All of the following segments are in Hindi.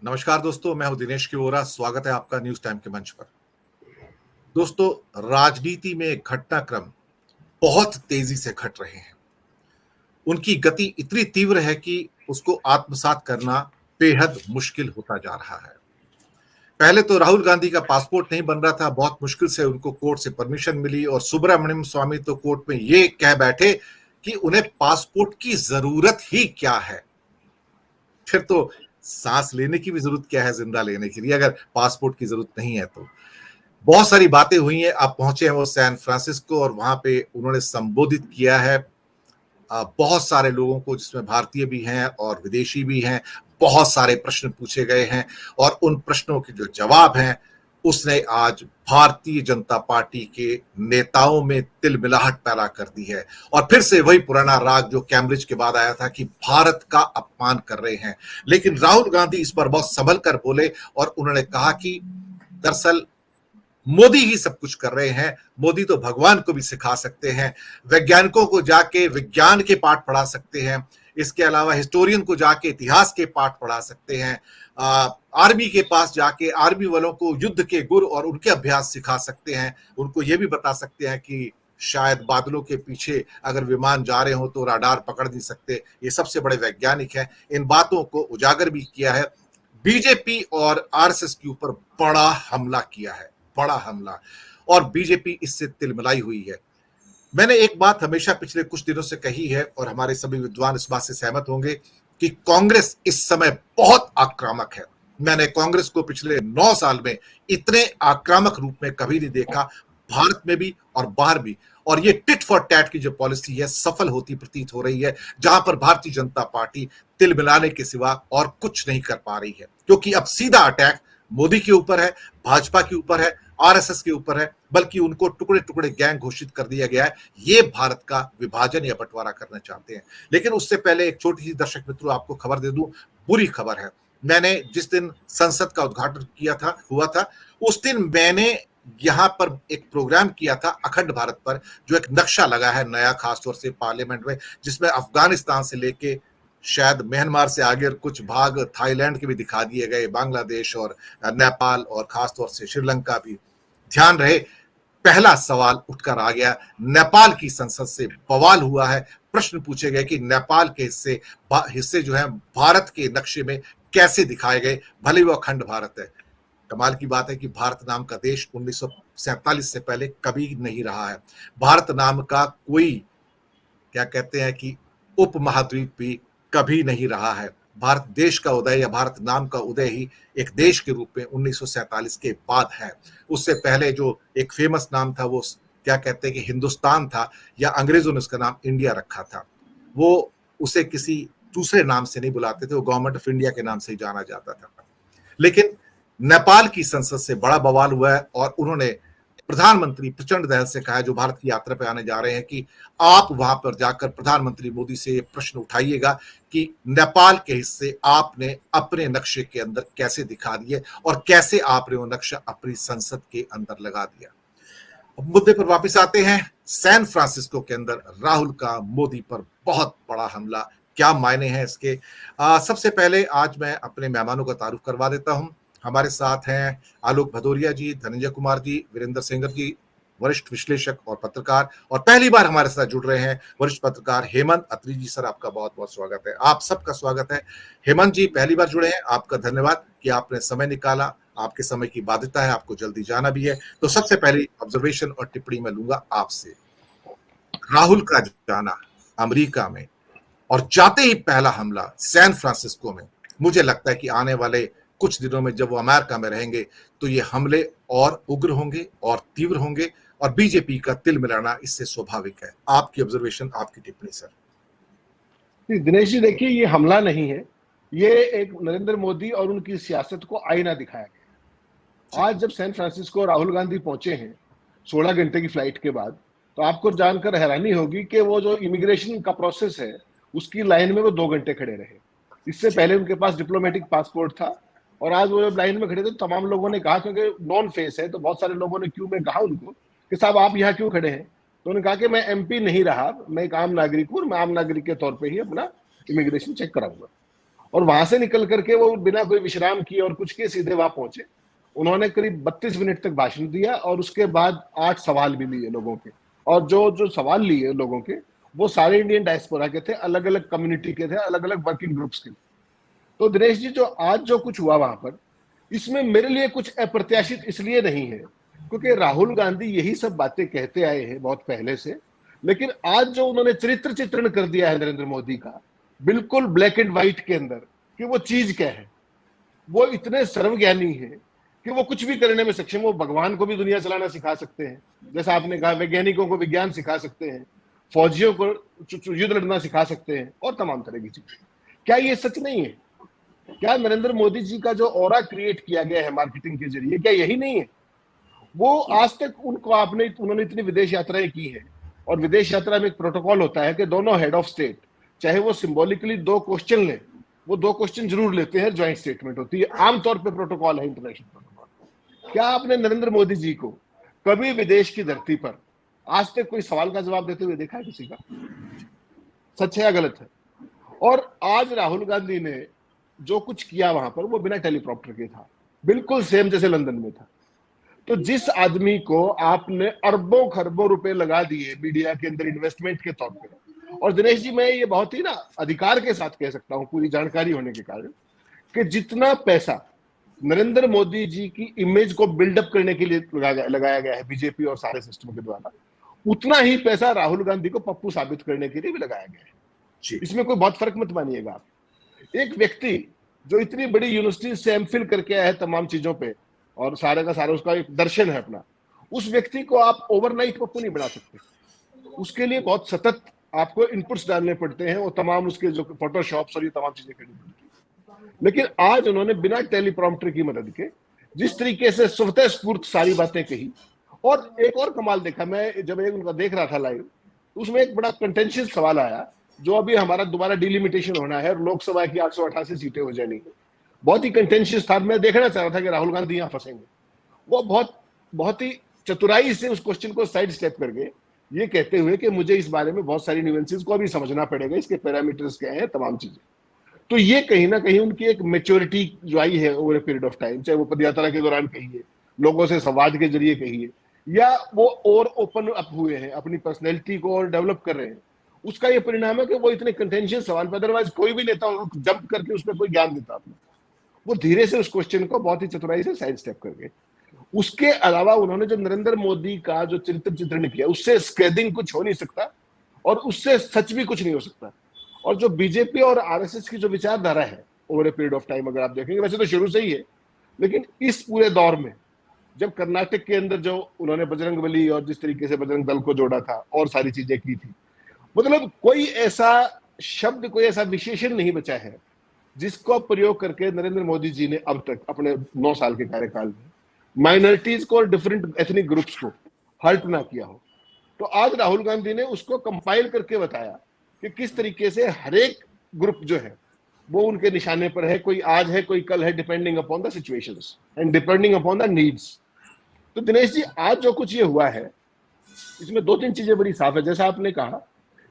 नमस्कार दोस्तों, मैं हूं दिनेश किवोरा। स्वागत है आपका न्यूज टाइम के मंच पर। दोस्तों, राजनीति में घटनाक्रम बहुत तेजी से घट रहे हैं। उनकी गति इतनी तीव्र है कि उसको आत्मसात करना बेहद मुश्किल होता जा रहा है। पहले तो राहुल गांधी का पासपोर्ट नहीं बन रहा था, बहुत मुश्किल से उनको कोर्ट से परमिशन मिली और सुब्रमण्यम स्वामी तो कोर्ट में ये कह बैठे कि उन्हें पासपोर्ट की जरूरत ही क्या है। फिर तो सांस लेने की भी जरूरत क्या है जिंदा लेने के लिए, अगर पासपोर्ट की जरूरत नहीं है तो। बहुत सारी बातें हुई हैं। आप पहुंचे हैं वो सैन फ्रांसिस्को और वहां पे उन्होंने संबोधित किया है बहुत सारे लोगों को, जिसमें भारतीय भी हैं और विदेशी भी हैं। बहुत सारे प्रश्न पूछे गए हैं और उन प्रश्नों के जो जवाब हैं उसने आज भारतीय जनता पार्टी के नेताओं में तिलमिलाहट पैदा कर दी है। और फिर से वही पुराना राग जो कैम्ब्रिज के बाद आया था कि भारत का अपमान कर रहे हैं। लेकिन राहुल गांधी इस पर बहुत संभल कर बोले और उन्होंने कहा कि दरअसल मोदी ही सब कुछ कर रहे हैं। मोदी तो भगवान को भी सिखा सकते हैं, वैज्ञानिकों को जाके विज्ञान के पाठ पढ़ा सकते हैं, इसके अलावा हिस्टोरियन को जाके इतिहास के पाठ पढ़ा सकते हैं, आर्मी के पास जाके आर्मी वालों को युद्ध के गुर और उनके अभ्यास सिखा सकते हैं। उनको ये भी बता सकते हैं कि शायद बादलों के पीछे अगर विमान जा रहे हो तो राडार पकड़ नहीं सकते। ये सबसे बड़े वैज्ञानिक हैं। इन बातों को उजागर भी किया है। बीजेपी और आरएसएस के ऊपर बड़ा हमला किया है, बड़ा हमला। और बीजेपी इससे तिलमिलाई हुई है। मैंने एक बात हमेशा पिछले कुछ दिनों से कही है और हमारे सभी विद्वान इस बात से सहमत होंगे कि कांग्रेस इस समय बहुत आक्रामक है। मैंने कांग्रेस को पिछले 9 साल में इतने आक्रामक रूप में कभी नहीं देखा, भारत में भी और बाहर भी। और ये टिट फॉर टैट की जो पॉलिसी है सफल होती प्रतीत हो रही है, जहां पर भारतीय जनता पार्टी तिल मिलाने के सिवा और कुछ नहीं कर पा रही है। क्योंकि अब सीधा अटैक मोदी के ऊपर है, भाजपा के ऊपर है, आरएसएस के ऊपर है, बल्कि उनको टुकड़े टुकड़े गैंग घोषित कर दिया गया है। ये भारत का विभाजन या बंटवारा करना चाहते हैं। लेकिन उससे पहले एक छोटी सी दर्शक मित्रों आपको खबर दे दूं, बुरी खबर है। मैंने जिस दिन संसद का उद्घाटन हुआ था, उस दिन मैंने यहां पर एक प्रोग्राम किया था अखंड भारत पर, जो एक नक्शा लगा है नया खासतौर से पार्लियामेंट में, जिसमें अफगानिस्तान से लेके शायद म्यांमार से आगे कुछ भाग थाईलैंड के भी दिखा दिए गए, बांग्लादेश और नेपाल और खासतौर से श्रीलंका भी। ध्यान रहे, पहला सवाल उठकर आ गया, नेपाल की संसद से बवाल हुआ है। प्रश्न पूछे गए कि नेपाल के हिस्से जो है भारत के नक्शे में कैसे दिखाए गए, भले वो अखंड भारत है। कमाल की बात है कि भारत नाम का देश 1947 से पहले कभी नहीं रहा है। भारत नाम का कोई, क्या कहते हैं कि उपमहाद्वीप भी कभी नहीं रहा है। भारत देश का उदय या भारत नाम का उदय ही एक देश के रूप में 1947 के बाद है। उससे पहले जो एक फेमस नाम था वो क्या कहते हैं कि हिंदुस्तान था, या अंग्रेजों ने उसका नाम इंडिया रखा था। वो उसे किसी दूसरे नाम से नहीं बुलाते थे, वो गवर्नमेंट ऑफ इंडिया के नाम से ही जाना जाता था। लेकिन नेपाल की संसद से बड़ा बवाल हुआ है और उन्होंने प्रधानमंत्री प्रचंड दहल से कहा है, जो भारत की यात्रा पे आने जा रहे हैं, कि आप वहां पर जाकर प्रधानमंत्री मोदी से ये प्रश्न उठाइएगा कि नेपाल के हिस्से आपने अपने नक्शे के अंदर कैसे दिखा दिए और कैसे आपने वो नक्शा अपनी संसद के अंदर लगा दिया। अब मुद्दे पर वापस आते हैं। सैन फ्रांसिस्को के अंदर राहुल का मोदी पर बहुत बड़ा हमला, क्या मायने हैं इसके। सबसे पहले आज मैं अपने मेहमानों का तारुफ करवा देता हूं। हमारे साथ हैं आलोक भदौरिया जी, धनंजय कुमार जी, वीरेंद्र सेंगर जी, वरिष्ठ विश्लेषक और पत्रकार, और पहली बार हमारे साथ जुड़ रहे हैं वरिष्ठ पत्रकार हेमंत अत्री जी। सर, आपका बहुत बहुत स्वागत है, आप सबका स्वागत है। हेमंत जी पहली बार जुड़े हैं, आपका धन्यवाद कि आपने समय निकाला। आपके समय की बाध्यता है, आपको जल्दी जाना भी है। तो सबसे पहली ऑब्जर्वेशन और टिप्पणी मैं लूंगा आपसे। राहुल का जाना अमेरिका में और जाते ही पहला हमला सैन फ्रांसिस्को में, मुझे लगता है कि आने वाले कुछ दिनों में जब वो अमेरिका में रहेंगे तो ये हमले और उग्र होंगे और तीव्र होंगे और बीजेपी का तिल मिलाना इससे स्वाभाविक है। आपकी ऑब्जर्वेशन, आपकी टिप्पणी सर। दिनेश जी, देखिए, ये हमला नहीं है, ये एक नरेंद्र मोदी और उनकी सियासत को आईना दिखाया गया। आज जब सैन फ्रांसिस्को राहुल गांधी पहुंचे हैं 16 घंटे की फ्लाइट के बाद, तो आपको जानकर हैरानी होगी कि वो जो इमिग्रेशन का प्रोसेस है उसकी लाइन में वो 2 घंटे खड़े रहे। इससे पहले उनके पास डिप्लोमेटिक पासपोर्ट था और आज वो जब लाइन में खड़े थे तो तमाम लोगों ने कहा, क्योंकि नॉन फेस है तो बहुत सारे लोगों ने क्यू में कहा उनको कि साहब आप यहाँ क्यों खड़े हैं। तो उन्होंने कहा कि मैं एमपी नहीं रहा, मैं एक आम नागरिक हूँ, मैं आम नागरिक के तौर पे ही अपना इमिग्रेशन चेक कराऊंगा। और वहां से निकल करके वो बिना कोई विश्राम किए और कुछ के सीधे वहां पहुंचे। उन्होंने करीब 32 मिनट तक भाषण दिया और उसके बाद 8 सवाल भी लिए लोगों के। और जो जो सवाल लिए लोगों के, वो सारे इंडियन डायस्पोरा के थे, अलग अलग कम्युनिटी के थे, अलग अलग वर्किंग ग्रुप्स के। तो दिनेश जी, जो आज जो कुछ हुआ वहां पर, इसमें मेरे लिए कुछ अप्रत्याशित इसलिए नहीं है क्योंकि राहुल गांधी यही सब बातें कहते आए हैं बहुत पहले से। लेकिन आज जो उन्होंने चरित्र चित्रण कर दिया है नरेंद्र मोदी का, बिल्कुल ब्लैक एंड व्हाइट के अंदर, कि वो चीज क्या है। वो इतने सर्वज्ञानी है कि वो कुछ भी करने में सक्षम। वो भगवान को भी दुनिया चलाना सिखा सकते हैं, जैसा आपने कहा, वैज्ञानिकों को विज्ञान सिखा सकते हैं, फौजियों को युद्ध लड़ना सिखा सकते हैं, और तमाम तरह की चीजें। क्या ये सच नहीं है? क्या नरेंद्र मोदी जी का जो ऑरा क्रिएट किया गया है मार्केटिंग के जरिए, क्या यही नहीं है? वो आज तक उन्होंने इतनी विदेश यात्राएं की है, और विदेश यात्रा में एक प्रोटोकॉल होता है कि दोनों हेड ऑफ स्टेट, चाहे वो सिंबॉलिकली 2 क्वेश्चन लें, वो 2 क्वेश्चन जरूर लेते हैं, ज्वाइंट स्टेटमेंट होती है, आमतौर पे प्रोटोकॉल है, इंटरनेशनल प्रोटोकॉल। क्या आपने नरेंद्र मोदी जी को कभी विदेश की धरती पर आज तक कोई सवाल का जवाब देते हुए देखा है किसी का? सच है या गलत है? और आज राहुल गांधी ने जो कुछ किया वहां पर, वो बिना टेलीप्रॉम्प्टर के था, बिल्कुल सेम जैसे लंदन में था। तो जिस आदमी को आपने अरबों खरबों रुपए लगा दिए मीडिया के अंदर इन्वेस्टमेंट के तौर पे, और दिनेश जी, मैं ये बहुत ही ना अधिकार के साथ कह सकता हूं, पूरी जानकारी होने के कारण, कि जितना पैसा नरेंद्र मोदी जी की इमेज को बिल्डअप करने के लिए लगाया गया है बीजेपी और सारे सिस्टम के द्वारा, उतना ही पैसा राहुल गांधी को पप्पू साबित करने के लिए भी लगाया गया है। इसमें कोई बहुत फर्क मत मानिएगा आप। एक व्यक्ति जो इतनी बड़ी यूनिवर्सिटी से एमफिल करके आया है तमाम चीजों पे, और सारे का सारा उसका एक दर्शन है अपना, उस व्यक्ति को आप ओवरनाइट पप्पू नहीं बना सकते। उसके लिए बहुत सतत आपको इनपुट्स डालने पड़ते हैं, वो तमाम उसके जो फोटोशॉप्स और ये तमाम चीजें करनी पड़ती है। लेकिन आज उन्होंने बिना टेलीप्रॉम्प्टर की मदद के जिस तरीके से स्वतः स्फूर्त सारी बातें कही, और एक और कमाल देखा मैं जब एक उनका देख रहा था लाइव, उसमें एक बड़ा कंटेंशियस सवाल आया, जो अभी हमारा दोबारा डिलिमिटेशन होना है और लोकसभा की 888 सीटें हो जानी है। बहुत ही कंटेंशियस था। मैं देखना चाह रहा था कि राहुल गांधी यहां फंसेंगे। वो बहुत ही चतुराई से उस क्वेश्चन को साइड स्टेप कर गए, ये कहते हुए कि मुझे इस बारे में बहुत सारी न्यूएंसेस को अभी समझना पड़ेगा, इसके पैरामीटर्स क्या हैं, तमाम चीजें। तो ये कहीं ना कहीं उनकी एक मेच्योरिटी जो आई है over a period of time, चाहे वो पदयात्रा के दौरान कहिए, लोगों से संवाद के जरिए कहिए, या वो और ओपन अप हुए हैं, अपनी पर्सनैलिटी को और डेवलप कर रहे हैं, उसका ये परिणाम है कि वो इतने कंटेंशियस सवाल पर, अदरवाइज कोई भी नेता जंप करके उसमें कोई ज्ञान देता अपना, वो धीरे से उस क्वेश्चन को बहुत ही चतुराई से साइड स्टेप कर गए। उसके अलावा उन्होंने जो नरेंद्र मोदी का जो चरित्र चित्रण किया, उससे स्कैदिंग कुछ हो नहीं सकता, और उससे सच भी कुछ नहीं हो सकता। और जो बीजेपी और आरएसएस की जो विचारधारा है over a period of time, अगर आप देखेंगे, वैसे तो शुरू से ही है, लेकिन इस पूरे दौर में जब कर्नाटक के अंदर जो उन्होंने बजरंगबली और जिस तरीके से बजरंग दल को जोड़ा था और सारी चीजें की थी, मतलब कोई ऐसा शब्द, कोई ऐसा विशेषण नहीं बचा है जिसको प्रयोग करके नरेंद्र मोदी जी ने अब तक अपने 9 साल के कार्यकाल में माइनॉरिटीज को और डिफरेंट एथनिक ग्रुप्स को हर्ट ना किया हो। तो आज राहुल गांधी ने उसको कंपाइल करके बताया कि किस तरीके से हर एक ग्रुप जो है वो उनके निशाने पर है, कोई आज है कोई कल है, depending upon the situations and depending upon the needs. तो दिनेश जी, आज जो कुछ ये हुआ है, इसमें 2-3 चीजें बड़ी साफ है। जैसा आपने कहा,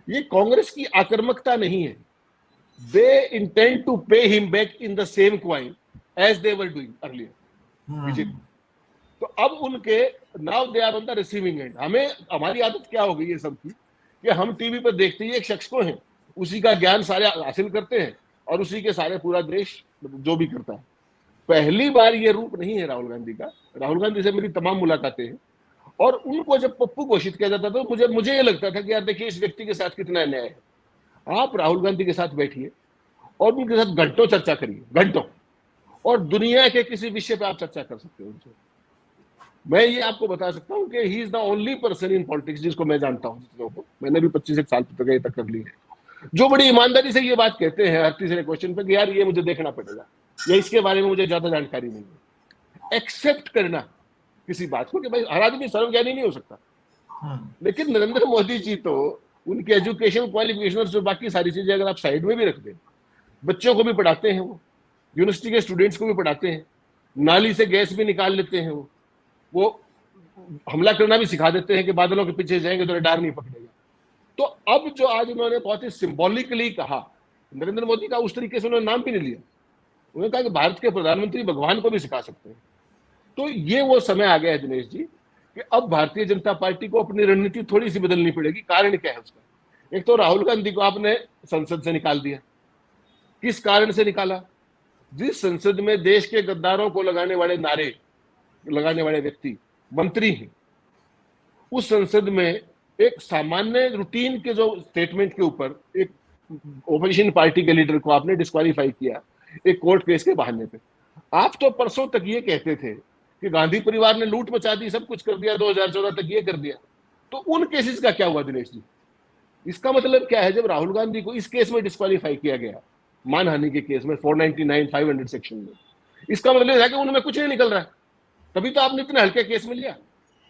ये कांग्रेस की आक्रामकता नहीं है, they intend to pay him back in the same coin as they were doing earlier. BJP तो अब उनके now they are on the receiving end। हमारी आदत क्या हो गई है सबकी, कि हम टीवी पर देखते ही एक शख्स को हैं, उसी का ज्ञान सारे हासिल करते हैं और उसी के सारे पूरा देश जो भी करता है। पहली बार ये रूप नहीं है राहुल गांधी का। राहुल गांधी से मेरी तमाम मुलाकातें हैं, और उनको जब पप्पू घोषित किया जाता था, मुझे ये लगता था कि यार देखिए, इस व्यक्ति के साथ कितना अन्याय है। आप राहुल गांधी के साथ बैठिए और उनके साथ घंटों चर्चा करिए, घंटों, और दुनिया के किसी विषय पे आप चर्चा कर सकते हो उनसे। मैं ये आपको बता सकता हूँ कि he is the only person in politics जिसको मैं जानता हूँ, जितनों को मैंने भी 25 साल तक कर ली है, जो बड़ी ईमानदारी से ये बात कहते हैं हर तीसरे क्वेश्चन पे कि यार ये मुझे देखना पड़ेगा, या इसके बारे में मुझे ज्यादा जानकारी नहीं है। एक्सेप्ट करना किसी बात को, कि भाई हर आदमी सर्वज्ञानी नहीं हो सकता। लेकिन नरेंद्र मोदी जी तो उनके एजुकेशन क्वालिफिकेशन और जो बाकी सारी चीजें अगर आप साइड में भी रख दें, बच्चों को भी पढ़ाते हैं, वो यूनिवर्सिटी के स्टूडेंट्स को भी पढ़ाते हैं, नाली से गैस भी निकाल लेते हैं, वो हमला करना भी सिखा देते हैं कि बादलों के पीछे जाएंगे तो रडार नहीं पकड़ेगा। तो अब जो आज उन्होंने बहुत ही सिंबॉलिकली कहा नरेंद्र मोदी का उस तरीके से उन्होंने नाम भी नहीं लिया। उन्होंने कहा कि भारत के प्रधानमंत्री भगवान को भी सिखा सकते हैं। तो ये वो समय आ गया है दिनेश जी कि अब भारतीय जनता पार्टी को अपनी रणनीति थोड़ी सी बदलनी पड़ेगी। कारण क्या है उसका? एक तो राहुल गांधी को आपने संसद से निकाल दिया। किस कारण से निकाला? जिस संसद में देश के गद्दारों को लगाने वाले नारे लगाने वाले व्यक्ति मंत्री हैं, उस संसद में एक सामान्य रूटीन के जो स्टेटमेंट के ऊपर एक ओपोजिशन पार्टी के लीडर को आपने डिस्क्वालीफाई किया एक कोर्ट केस के बहाने पे। आप तो परसों तक ये कहते थे कि गांधी परिवार ने लूट मचा दी, सब कुछ कर दिया, 2014 तक ये कर दिया। तो उन केसेस का क्या हुआ दिनेश जी? इसका मतलब क्या है? जब राहुल गांधी को इस केस में डिस्क्वालीफाई किया गया, मानहानि के केस में 499 500 सेक्शन में, इसका मतलब है कि उनमें कुछ नहीं निकल रहा है। तभी तो आपने इतने हल्के केस में लिया।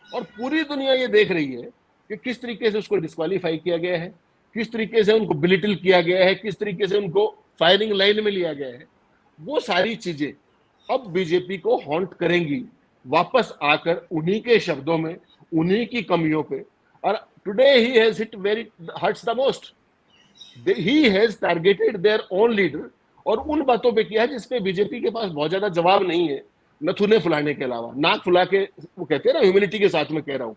और पूरी दुनिया ये देख रही है कि किस तरीके से उसको डिस्क्वालीफाई किया गया है, किस तरीके से उनको बिलिटिल किया गया है, किस तरीके से उनको फायरिंग लाइन में लिया गया है। वो सारी चीजें अब बीजेपी को हॉन्ट करेंगी, वापस आकर उन्हीं के शब्दों में, उन्हीं की कमियों पे। और today he has hit very hurts the most, he has targeted their own leader, और उन बातों पे किया है जिसपे बीजेपी के पास बहुत ज्यादा जवाब नहीं है, नथुने फुलाने के अलावा। नाक फुला के, वो कहते हैं ना, ह्यूमिलिटी के साथ में कह रहा हूं,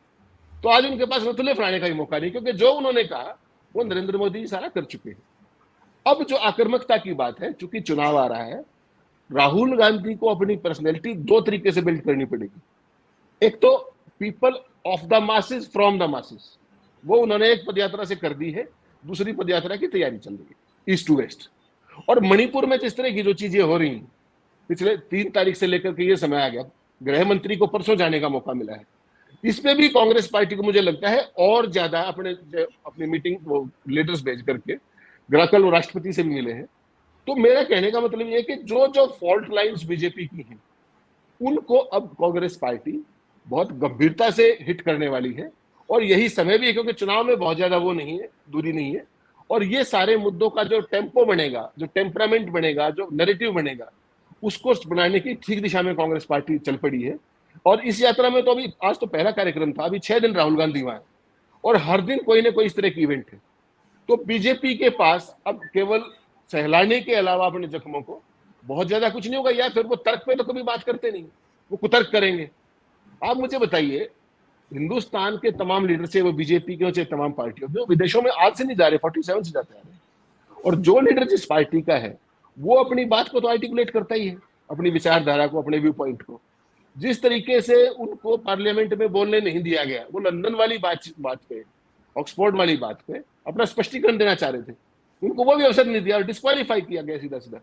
तो आज उनके पास नथुने फुलाने का ही मौका नहीं, क्योंकि जो उन्होंने कहा वो नरेंद्र मोदी सारा कर चुके हैं। अब जो आक्रामकता की बात है, चूंकि चुनाव आ रहा है, राहुल गांधी को अपनी पर्सनैलिटी दो तरीके से बिल्ड करनी पड़ेगी। एक तो people of the masses from the masses, वो उन्होंने एक पदयात्रा से कर दी है, दूसरी पदयात्रा की तैयारी चल रही है ईस्ट टू वेस्ट। और मणिपुर में जिस तरह की जो चीजें हो रही हैं, पिछले 3 तारीख से लेकर के ये समय आ गया, गृह मंत्री को परसों जाने का मौका मिला है, इसमें भी कांग्रेस पार्टी को मुझे लगता है और ज्यादा अपनी मीटिंग वो लीडर्स भेज करके, कल राष्ट्रपति से भी मिले हैं। तो मेरा कहने का मतलब ये है कि जो जो फॉल्ट लाइंस बीजेपी की हैं, उनको अब कांग्रेस पार्टी बहुत गंभीरता से हिट करने वाली है। और यही समय भी है, क्योंकि चुनाव में बहुत ज्यादा वो नहीं है, दूरी नहीं है। और ये सारे मुद्दों का जो टेम्पो बनेगा, जो टेम्परामेंट बनेगा, जो नैरेटिव बनेगा, उसको बनाने की ठीक दिशा में कांग्रेस पार्टी चल पड़ी है। और इस यात्रा में तो अभी आज तो पहला कार्यक्रम था, अभी 6 दिन राहुल गांधी वहां है, और हर दिन कोई ना कोई इस तरह की इवेंट है। तो बीजेपी के पास अब केवल सहलाने के अलावा अपने जख्मों को बहुत ज्यादा कुछ नहीं होगा। या फिर वो तर्क पे तो कभी बात करते नहीं, वो कुतर्क करेंगे। आप मुझे बताइए, हिंदुस्तान के तमाम लीडर से, वो बीजेपी के हो चाहे तमाम पार्टियों के, विदेशों में आज से नहीं जा रहे, 47 से जाते आ रहे। और जो लीडर जिस पार्टी का है, वो अपनी बात को तो आर्टिकुलेट करता ही है, अपनी विचारधारा को, अपने व्यू पॉइंट को। जिस तरीके से उनको पार्लियामेंट में बोलने नहीं दिया गया, वो लंदन वाली बात पे, ऑक्सफोर्ड वाली बात पे अपना स्पष्टीकरण देना चाह रहे थे, उनको वो भी अवसर नहीं दिया और डिस्क्वालीफाई किया गया सीधा सीधा।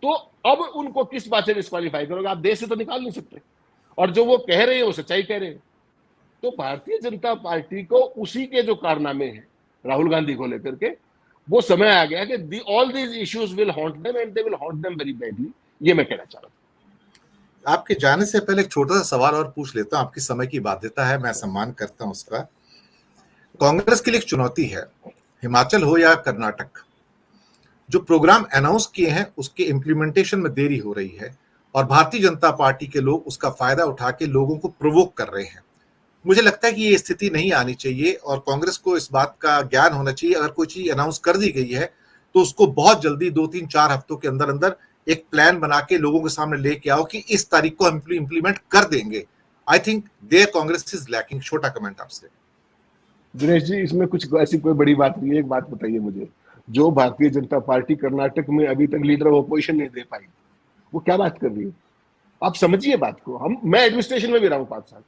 तो अब उनको किस बात से डिस्क्वालीफाई करोगे? आप देश से तो निकाल नहीं सकते। और जो वो कह रहे हैं वो सच्चाई कह रहे हैं। तो भारतीय जनता पार्टी को उसी के जो कारनामे हैं राहुल गांधी को लेकर के, वो समय आ गया कि all these issues will haunt them and they will haunt them very badly. ये मैं कहना चाह रहा था। आपके जाने से पहले एक छोटा सा सवाल और पूछ लेता हूं, आपकी समय की बाध्यता है, मैं सम्मान करता हूं उसका। कांग्रेस के लिए एक चुनौती है, हिमाचल हो या कर्नाटक, जो प्रोग्राम अनाउंस किए हैं उसके इम्प्लीमेंटेशन में देरी हो रही है, और भारतीय जनता पार्टी के लोग उसका फायदा उठा के लोगों को प्रोवोक कर रहे हैं। मुझे लगता है कि ये स्थिति नहीं आनी चाहिए, और कांग्रेस को इस बात का ज्ञान होना चाहिए। अगर कोई चीज अनाउंस कर दी गई है तो उसको बहुत जल्दी 2-3-4 हफ्तों के अंदर अंदर एक प्लान बना के लोगों के सामने लेके आओ कि इस तारीख को हम इम्प्लीमेंट कर देंगे। I think there Congress is lacking. छोटा कमेंट आपसे। दिनेश जी, इसमें कुछ ऐसी कोई बड़ी बात नहीं है। एक बात बताइए मुझे, जो भारतीय जनता पार्टी कर्नाटक में अभी तक लीडर ऑफ अपोजिशन नहीं दे पाई, वो क्या बात कर रही है? आप समझिए बात को। मैं एडमिनिस्ट्रेशन में भी रहा हूं 5 साल।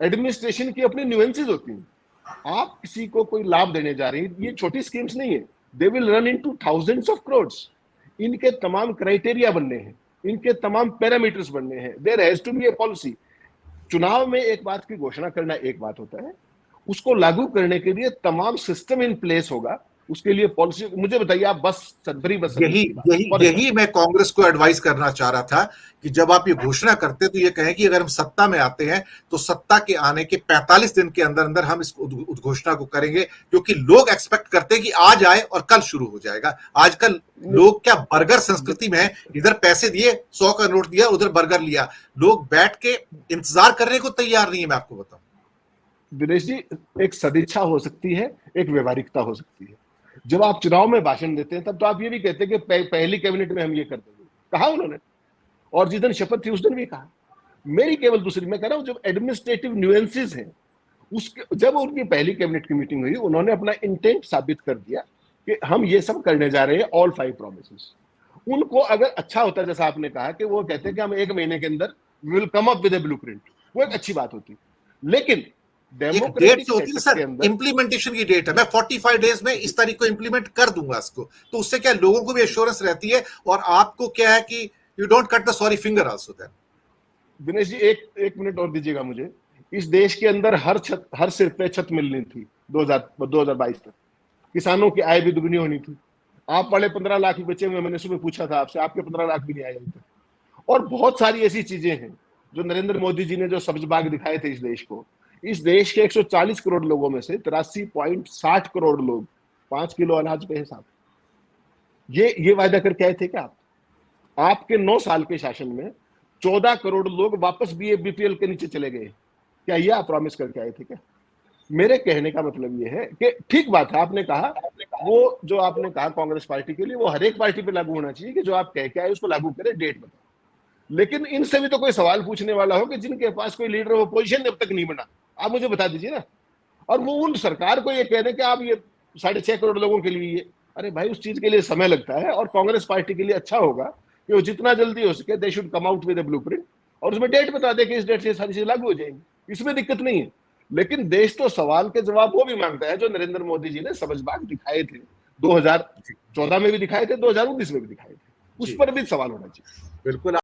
एडमिनिस्ट्रेशन की अपनी न्यूएंसेस होती हैं। आप किसी को कोई लाभ देने जा रहे हैं, ये छोटी स्कीम्स नहीं है, they will run into thousands of crores. इनके तमाम क्राइटेरिया बनने हैं, इनके तमाम पैरामीटर्स बनने हैं, there has to be a policy. चुनाव में एक बात की घोषणा करना एक बात होता है, उसको लागू करने के लिए तमाम सिस्टम इन प्लेस होगा, उसके लिए पॉलिसी। मुझे बताइए, आप बस सदभरी बस यही मैं कांग्रेस को एडवाइस करना चाह रहा था कि जब आप ये घोषणा करते तो ये कहें कि अगर हम सत्ता में आते हैं तो सत्ता के आने के 45 दिन के अंदर अंदर हम इस उद्घोषणा को करेंगे, क्योंकि लोग एक्सपेक्ट करते हैं कि आज आए और कल शुरू हो जाएगा। आजकल लोग क्या बर्गर संस्कृति में है, इधर पैसे दिए, 100 का नोट दिया, उधर बर्गर लिया। लोग बैठ के इंतजार करने को तैयार नहीं है। मैं आपको बताऊं दिनेश जी, एक सदिच्छा हो सकती है, एक व्यवहारिकता हो सकती है। जब आप चुनाव में भाषण देते हैं तब तो आप ये भी कहते हैं कि पहली कैबिनेट में हम ये कर देंगे, कहा उन्होंने, और जिस दिन शपथ थी उस दिन भी कहा। मेरी केवल दूसरी, मैं कह रहा हूं जब एडमिनिस्ट्रेटिव न्यूएंसेस हैं, उसके जब उनकी पहली कैबिनेट की मीटिंग हुई उन्होंने अपना इंटेंट साबित कर दिया कि हम ये सब करने जा रहे हैं, ऑल 5 प्रॉमिसेस। उनको अगर अच्छा होता, जैसा आपने कहा कि वो कहते हैं कि हम 1 महीने के अंदर will come up with A blueprint, वो एक अच्छी बात होती। लेकिन एक डेट जो होती है सर, इंप्लीमेंटेशन की डेट है, मैं 45 डेज में इस तारीख को इंप्लीमेंट कर दूंगा इसको, तो उससे क्या लोगों को भी एश्योरेंस रहती है, और आपको क्या है कि you don't cut the sorry finger also. Then Dinesh ji एक मिनट और दीजिएगा मुझे। इस देश के अंदर हर सिर पे छत मिलनी थी 2022 तक, किसानों की आय भी दुगनी होनी थी। आप वाले 15 लाख ही बचे हुए, मैंने सुबह पूछा था आपसे, आपके 15 लाख भी नहीं आए अभी तक। और बहुत सारी ऐसी चीजें हैं जो नरेंद्र मोदी जी ने जो सब्ज बाग दिखाए थे इस देश को, इस देश के 140 करोड़ लोगों में से 83.60 करोड़ लोग 5 किलो अनाज पे है साहब। ये वायदा करके आए थे क्या आपके 9 साल के शासन में 14 करोड़ लोग वापस बीपीएल के नीचे चले गए, क्या ये आप प्रॉमिस करके आए थे क्या? मेरे कहने का मतलब ये है कि ठीक बात है, आपने कहा वो जो आपने कहा कांग्रेस पार्टी के लिए वो हर एक पार्टी पे लागू होना चाहिए कि जो आप कह के आए उसको लागू करें, डेट बताओ। लेकिन इनसे भी तो कोई सवाल पूछने वाला हो कि जिनके पास कोई लीडर वो पोजीशन जब तक नहीं बना, आप मुझे बता दीजिए ना। और वो उन सरकार को ये कह रहे कि आप ये 6.5 करोड़ लोगों के लिए, ये अरे भाई उस चीज के लिए समय लगता है, और कांग्रेस पार्टी के लिए अच्छा होगा कि वो जितना जल्दी हो सके they should come out with a blueprint, और उसमें डेट बता दे कि इस डेट से सारी चीजें लागू हो जाएंगी, इसमें दिक्कत नहीं है। लेकिन देश तो सवाल के जवाब वो भी मांगता है जो नरेंद्र मोदी जी ने समझबाग दिखाए थे, 2014 में भी दिखाए थे, 2019 में भी दिखाए थे, उस पर भी सवाल होना चाहिए। बिल्कुल।